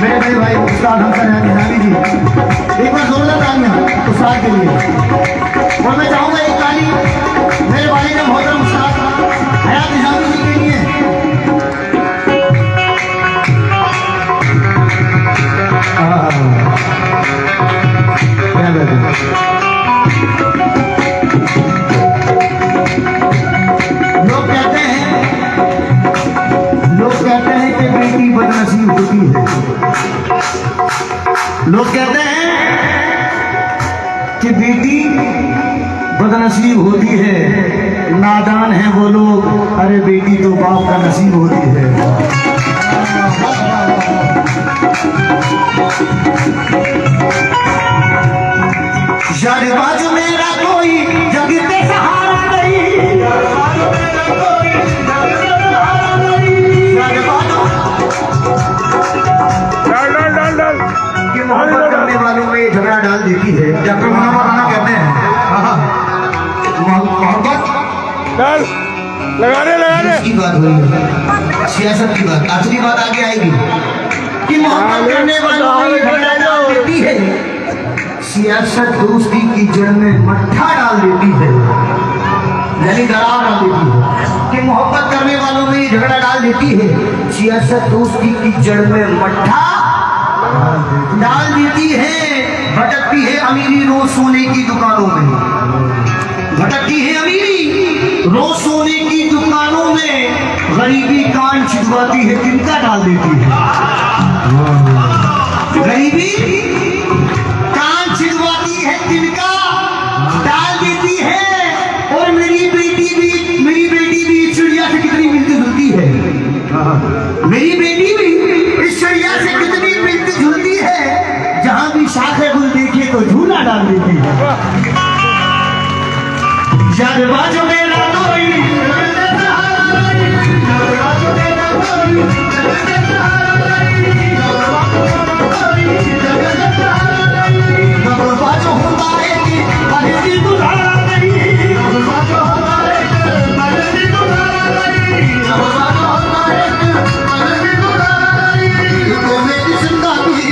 मेरे बड़े भाई उस्ताद हमसन निजामी जी, एक बार जोरदार तालियां उस्ताद के लिए। और मैं चाहूंगा एक ताली मेरे वालिद मोहतरम उस्ताद हयात निजामी जी के लिए। लोग कहते हैं कि बेटी बदनसीब होती है, नादान है वो लोग, अरे बेटी तो बाप का नसीब होती है। यार बाजू मेरा कोई जग पे सहारा नहीं, यार बाजू मेरा कोई जग पे सहारा नहीं, यार बाजू मोहब्बत करने वालों में झगड़ा डाल देती है। डॉक्टर मुनव्वर राना कहते हैं मोहब्बत लगाने की बात हुई है, सियासत की बात। आखिरी बात आगे आएगी कि मोहब्बत करने वालों में झगड़ा डाल देती है, सियासत दोस्ती की जड़ में मट्ठा डाल देती है, यानी दरार डाल देती है। कि मोहब्बत करने वालों में झगड़ा डाल देती है, सियासत दोस्ती की जड़ में मट्ठा डाल देती है। भटकती है अमीरी रोज सोने की दुकानों में, भटकती है अमीरी रोज सोने की दुकानों में, गरीबी कान छिदवाती है तिनका डाल देती है, गरीबी कान छिदवाती है तिनका डाल देती है। और मेरी बेटी भी चिड़िया से कितनी मिलती जुलती है, मेरी बेटी भी इस चिड़िया से कितनी मिलती जुलती है, जहां भी शाखे गुल देखे तो झूला डाल देती है। यार बाजू मेरा कोई बाजू हमारे की पहली गुजारा नहीं, बाजू हमारे पहली गुजारा नहीं, बाजू हमारे पहली गुजारा नहीं। देखो मेरी जिंदगी,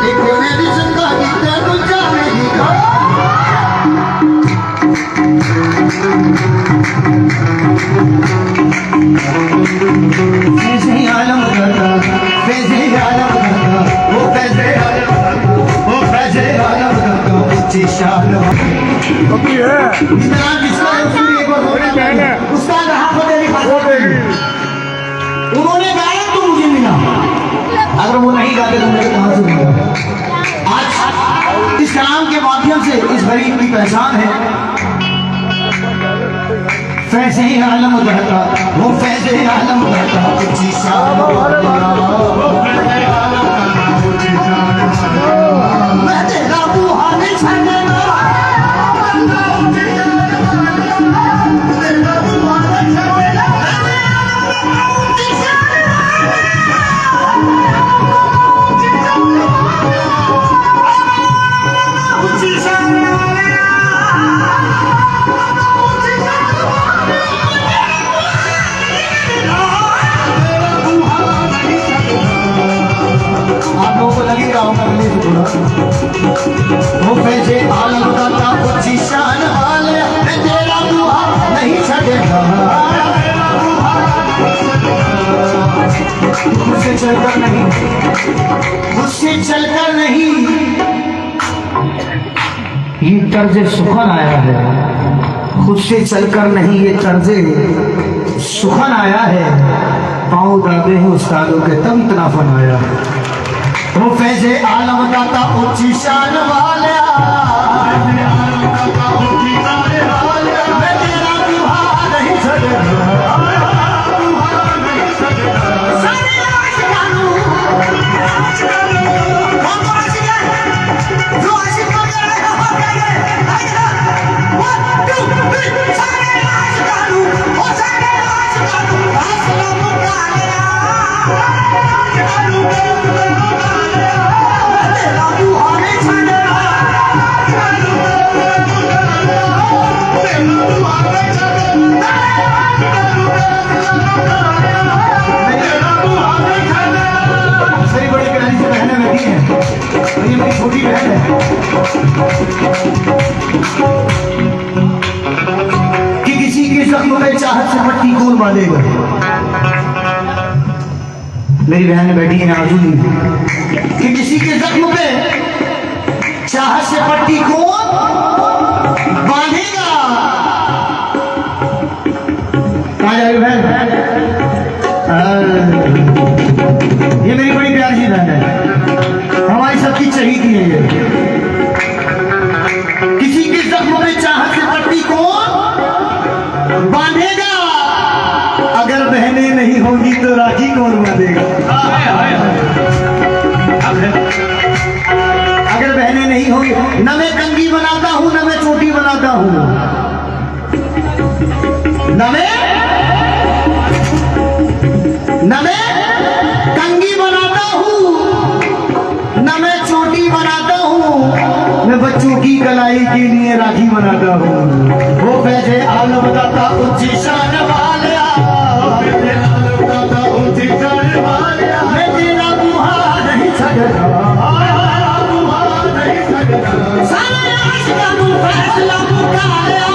देखो मेरी जिंदगी तेरे जाने का। फैज़े आलम करता, फैज़े आलम करता, वो फैज़े आलम करता, वो फैज़े आलम करता, ऊंची शान होती है। इतना जिसका उसने एक बार बोला, उसका रहा तेरी बात, उन्होंने गाया तो मुझे मिला, अगर वो नहीं गाते तो मुझे कहां से मिला। आज इस कलाम के माध्यम से इस गरीब की पहचान है। फैज़े आलम रहता, वो फैज़े आलम रहता, ऊंची शान मैं तेरा बुहा नहीं छाने वो फैज़े आलम दाता ऊंची शान वाले, मैं तेरा दुआ नहीं छड़ेगा, मुझसे चलकर नहीं, मुझसे चलकर नहीं। ये तर्ज सुखन आया है, खुद से चलकर नहीं, ये तर्ज सुखन आया है। पाँव दाबे हैं उस्तादों के तब इतना फन आया। वो फैज़े आलम दाता ऊंची शान वाला, चाहत से पट्टी कौन बांधेगा? मेरी बहन बैठी है आजूनी कि किसी के जख्म पे चाहत से पट्टी कौन बांधेगा? कहाँ जा रही बहन? ये मेरी बड़ी प्यारी सी बहन है, हमारी सबकी चहीती है ये। किसी के जख्म पे चाहत से पट्टी कौन बांधेगा? अगर बहनें नहीं होंगी तो राखी कौन बांधेगा? अगर बहनें नहीं होंगी, न मैं कंगी बनाता हूं न मैं चोटी बनाता हूं, न मैं कंगी बनाता हूं न मैं चोटी बनाता हूं, मैं बच्चों की कलाई के लिए राखी बनाता हूं। वो पैसे आल बताता ऊंची शान वालिया, ऊंची शान वालिया, मैं तेरा बुहा नहीं छड़ता, सारे आशिका नू फैसला मुकाया,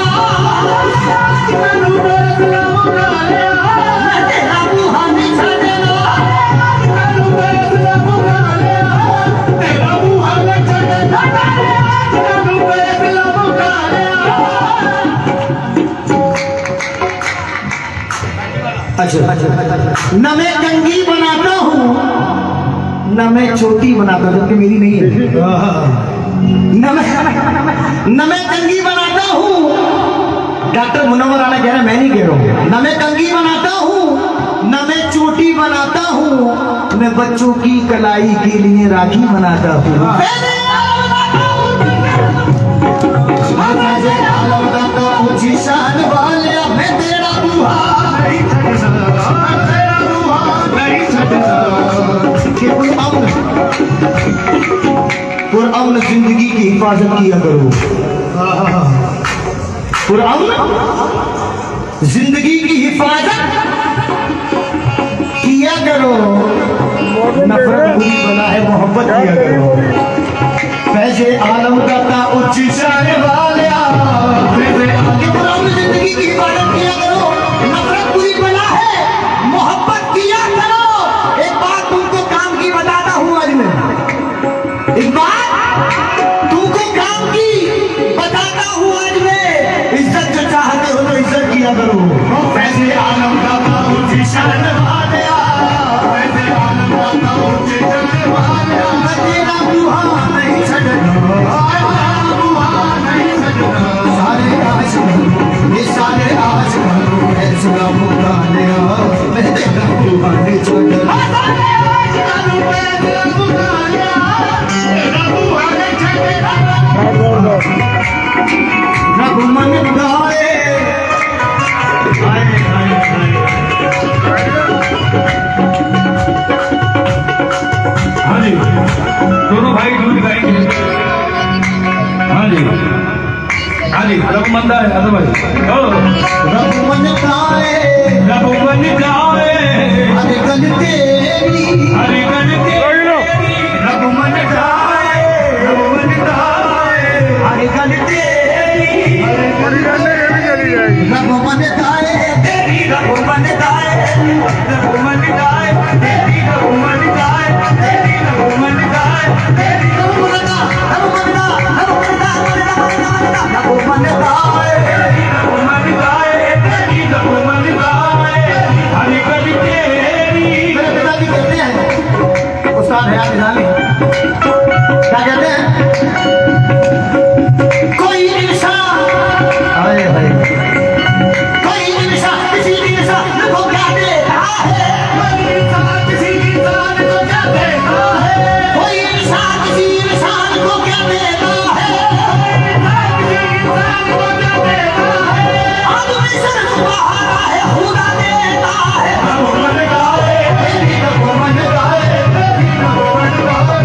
मैं तेरा बुहा नहीं छड़ना, तेरा बुहा नहीं छड़ना। अच्छा, न मैं कंगी बनाता हूँ न मैं चोटी बनाता, जबकि मेरी नहीं है। न मैं कंगी बनाता हूँ, डॉक्टर मुनव्वर आना कह रहा है, मैं नहीं कह रहा हूँ। न मैं कंगी बनाता हूँ न मैं चोटी बनाता हूँ, मैं बच्चों की कलाई के लिए राखी बनाता हूँ। पुरअमन जिंदगी की हिफाजत किया करो, पुरअमन जिंदगी की हिफाजत किया करो, नफरत बुरी बला है मोहब्बत किया करो। फैज़े आलम दाता उच्ची शान वालिया, पुरअमन जिंदगी की हिफाजत किया करो, नफरत बुरी बला है मोहब्बत किया करो। एक बात तुमको काम की बताता हूँ आज मैं, एक बात तुमको काम की बताता हूँ आज मैं, इज्जत जो चाहते हो तो इज्जत किया करो। फैज़े आलम दाता ऊंची शान वालिया, फैज़े आलम दाता ऊंची शान वालिया, मैं तेरा बुहा नहीं छड़ना, नहीं छड़ना। सारे आशिक ये सारे आशिक फैसला मुकालिया, मैं तेरा बुहा नहीं छड़ना। रघुमन गाए, हाँ जी, दोनों भाई दूध गाएंगे। हाँ जी, हाँ जी, रघुमंदा है अदर भाई। रघुमन गाए, रघुमन गाए, हरे गन तेरी, हरि गण तेरी, रघुमन गाए, रघुमन गाए, हरे गन तेरी, रघुमन गाए तेरी, रघुमन गाए, रघुमन गाए, तेरी रघुमन गाए, तेरी रघुमन गाए, तेरी रघुमन गाए, रघुमन गाए, तेरी रघुमन गाए, तेरी रघुमन गाए, हरि गण तेरी। मेरे पिताजी कहते हैं, उस्ताद है निजामी, क्या कहते हैं? कोई इंसान, हाय हाय, कोई इंसान किसी इंसान को क्या दे रहा है, कोई इंसान किसी इंसान को क्या दे रहा है, कोई इंसान किसी इंसान को क्या दे रहा है, आदमी सिर्फ बहाना है, खुदा देता है। रघुमन गाए, तेरी रघुमन गाए, तेरी रघुमन गाए,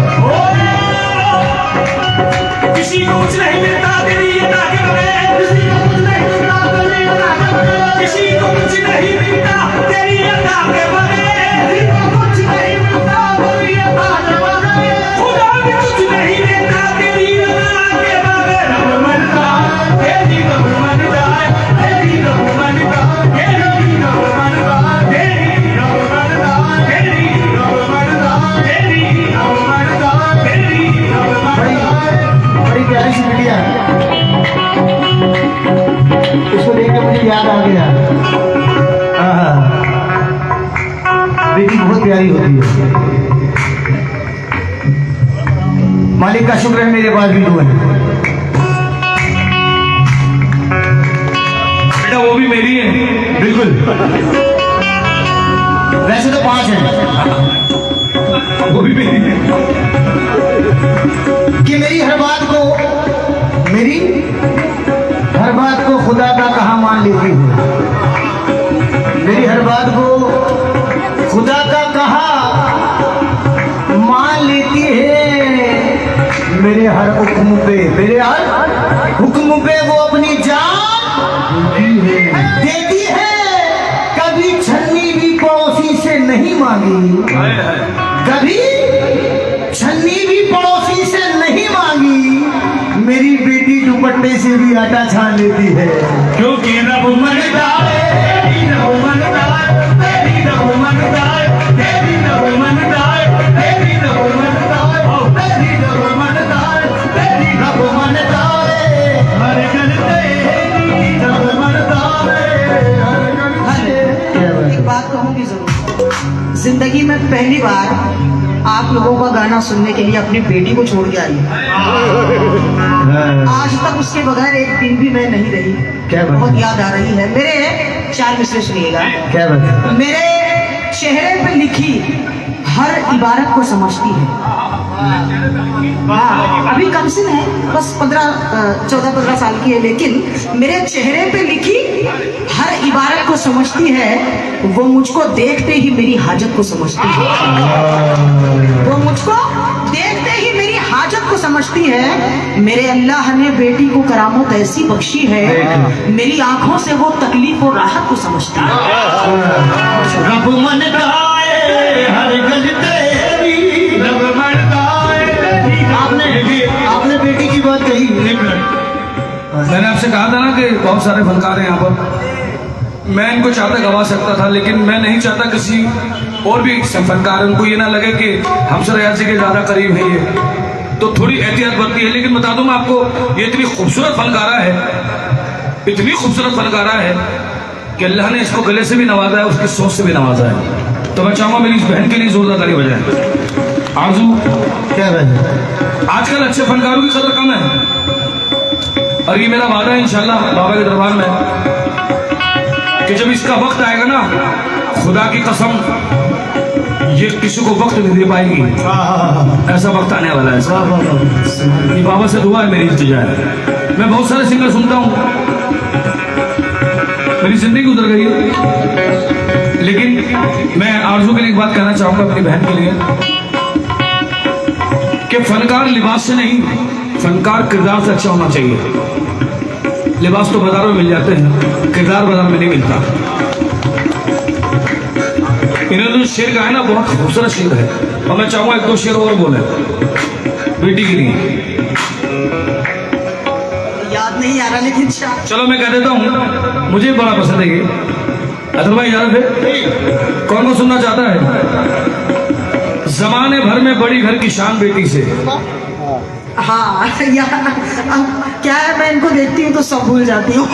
किसी को कुछ नहीं मिलता तेरी अदा के बगैर, किसी को कुछ नहीं मिलता तेरी अदा के बगैर, किसी को कुछ नहीं मिलता तेरी अदा के बगैर, किसी को कुछ नहीं मिलता तेरी अदा के बगैर, खुदा भी कुछ नहीं देता तेरी अदा के बगैर। रघुमन गाए, तेरी रघुमन गाए, तेरी रघुमन गाए, तेरी मालिक का शुक्र है मेरे पास भी 2 है। बेटा वो भी मेरी है। बिल्कुल, वैसे तो 5 है वो भी मेरी है। कि मेरी हर बात को खुदा का कहा मान लेती हूँ। मेरी हर बात को खुदा का कहा मान लेती है। मेरे हर हुक्म पे वो अपनी जान देती है। कभी छन्नी भी पड़ोसी से नहीं मांगी, कभी छन्नी भी पड़ोसी से नहीं मांगी। मेरी बेटी दुपट्टे से भी आटा छान लेती है। क्योंकि रब मनता है, तेरी रब मनता है, तेरी रब मनता है, तेरी रब मनता है, तेरी रब मनता है, ओ तेरी रब मनता है, तेरी रब मनता है, हर गल तेरी रब मनता है, हर गल एक बात कहूंगी जरूर, जिंदगी में पहली बार आप लोगों का गाना सुनने के लिए अपनी बेटी को छोड़ के आई हूं। आज तक उसके बगैर एक दिन भी मैं नहीं रही। क्या बात? बहुत याद आ रही है। मेरे 4 मिसरे सुनिएगा। क्या बात है? मेरे चेहरे पे लिखी हर इबारत को समझती है। हाँ, अभी कम से है, बस 14-15 साल की है, लेकिन मेरे चेहरे पे लिखी हर इबारत को समझती है। वो मुझको देखते ही मेरी हाजत को समझती है। वो मुझको देखते ही मेरी हाजत को समझती है। मेरे अल्लाह ने बेटी को करामत ऐसी बख्शी है, मेरी आंखों से वो तकलीफ और राहत को समझती है। रब मनता है, हर गल तेरी रब मनता है, तेरी आपने बेटी की बात कही। मैंने आपसे कहा था ना कि बहुत सारे फनकार हैं यहाँ पर। मैं इनको चाहता गवा सकता था, लेकिन मैं नहीं चाहता किसी और भी फनकार उनको ये ना लगे कि हमसे रियाजी के ज्यादा करीब है ये, तो थोड़ी एहतियात बरती है। लेकिन बता दूं मैं आपको, ये इतनी खूबसूरत फनकारा है, इतनी खूबसूरत फनकारा है कि अल्लाह ने इसको गले से भी नवाजा है, उसकी सोच से भी नवाजा है। तो मैं चाहूंगा मेरी इस बहन के लिए जोरदार ताली बजाएं। आरजू, क्या बात है? आजकल अच्छे फनकारों की कदर कम है, और ये मेरा वादा है इंशाल्लाह बाबा के दरबार में कि जब इसका वक्त आएगा ना, खुदा की कसम, ये किसी को वक्त नहीं दे पाएगी। ऐसा वक्त आने वाला है। ये बाबा से दुआ है, मेरी इल्तिजा है। मैं बहुत सारे सिंगर सुनता हूँ, मेरी जिंदगी गुजर गई है, लेकिन मैं आरजू के लिए एक बात कहना चाहूंगा अपनी बहन के लिए कि फनकार लिबास से नहीं, फनकार किरदार से अच्छा होना चाहिए। लिबास तो बाजार में मिल जाते हैं, किरदार बाजार में नहीं मिलता। इन्होंने जो शेर गाया ना, बहुत खूबसूरत शेर है, और मैं चाहूंगा 1-2 शेर और बोले बेटी के लिए। याद नहीं आ रहा, लेकिन चलो मैं कह देता हूँ, मुझे बड़ा पसंद है ये। अदल भाई याद है? कौन कौन सुनना चाहता है? जमाने भर में बड़ी घर की शान बेटी से। हाँ यार, क्या है, मैं इनको देखती हूँ तो सब भूल जाती हूँ।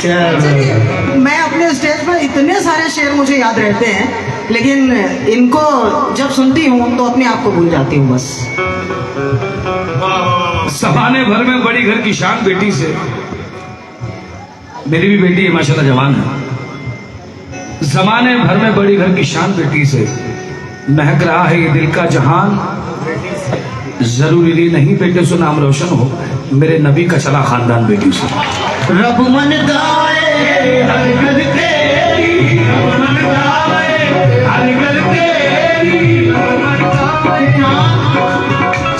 चलिए, मैं अपने स्टेज पर इतने सारे शेर मुझे याद रहते हैं, लेकिन इनको जब सुनती हूँ तो अपने आप को भूल जाती हूँ बस। जमाने भर में बड़ी घर की शान बेटी से। मेरी भी बेटी है माशाल्लाह, जवान है। जमाने भर में बड़ी घर की शान बेटी से, महक रहा है ये दिल का जहान। जरूरी नहीं बेटे से नाम रोशन हो, मेरे नबी का चला खानदान बेटी से। रब मनता है, हर गल तेरी, रब मनता है, हर गल तेरी, रब मनता है।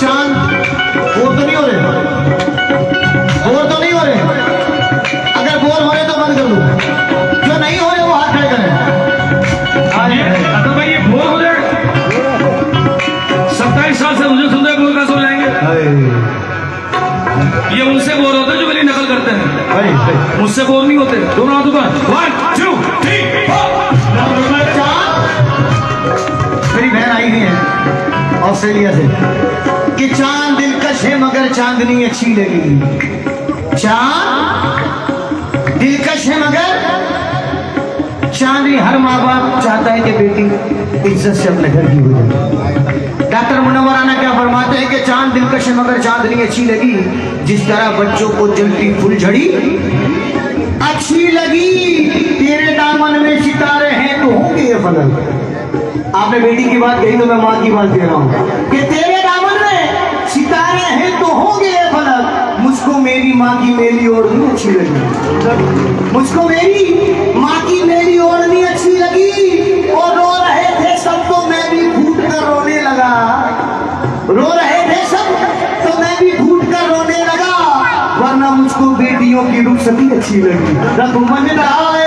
चांद बोर तो नहीं हो रहे? बोर तो नहीं हो रहे? अगर बोर हो रहे तो बंद कर दो, जो नहीं हो रहे वो हाथ खड़े करें। अगर भाई ये बोर हो जाए, 27 साल से मुझे सुनते बोर कैसे हो जाएंगे? ये उनसे बोर होते हैं जो मेरी नकल करते हैं, मुझसे बोर नहीं होते। दोनों हाथों पर 1 2 3 मेरी बहन आई हुई है ऑस्ट्रेलिया से कि चांद दिलकश है मगर चांदनी अच्छी लगी। चांद दिलकश है मगर चांदनी, हर माँ बाप चाहता है कि बेटी इज्जत से अपने घर की हो जाए। डॉक्टर मुनव्वराना क्या फरमाते हैं कि चांद दिलकश है मगर चांदनी अच्छी लगी, जिस तरह बच्चों को जलती फुलझड़ी अच्छी लगी। तेरे दामन में सितारे हैं तो होंगे ये फलक। आपने बेटी की बात कही तो मैं माँ की बात कह रहा हूँ कि तेरे दामन में सितारे हैं तो होंगे ये फलक। मुझको मेरी माँ की मेली ओढ़नी अच्छी लगी, मुझको मेरी माँ की मेली ओढ़नी अच्छी लगी। और रो रहे थे सब तो मैं भी फूट कर रोने लगा, रो रहे थे सब तो मैं भी फूट कर रोने लगा। वरना मुझको बेटियों की रुखसती अच्छी लगी। रघुमन राय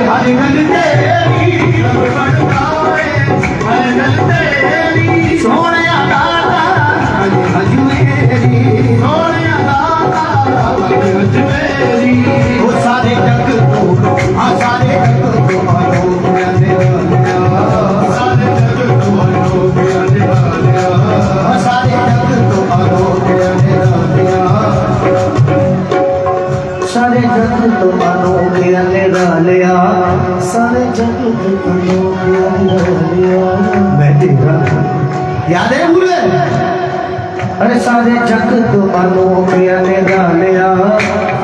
हरि गल तेरी, सोने दाता हज मेरी, सोने दाता हज मेरी। वो सारे जग को, हाँ सारे जग को अयोध्या दे दिया, सारे जग को अयोध्या दे दिया, सारे जग को अयोध्या दे दिया, सारे जग तो अनोखिया ने डालिया, सारे जग तो अनोखिया ने डालिया। मैं तेरा याद है मुझे, अरे सारे जग तो अनोखिया ने डालिया,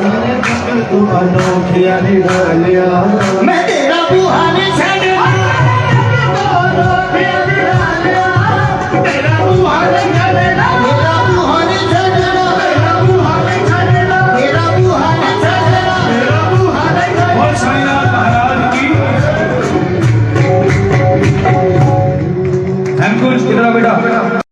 सारे जग तो अनोखिया ने डालिया। मैं तेरा बुहाने छड़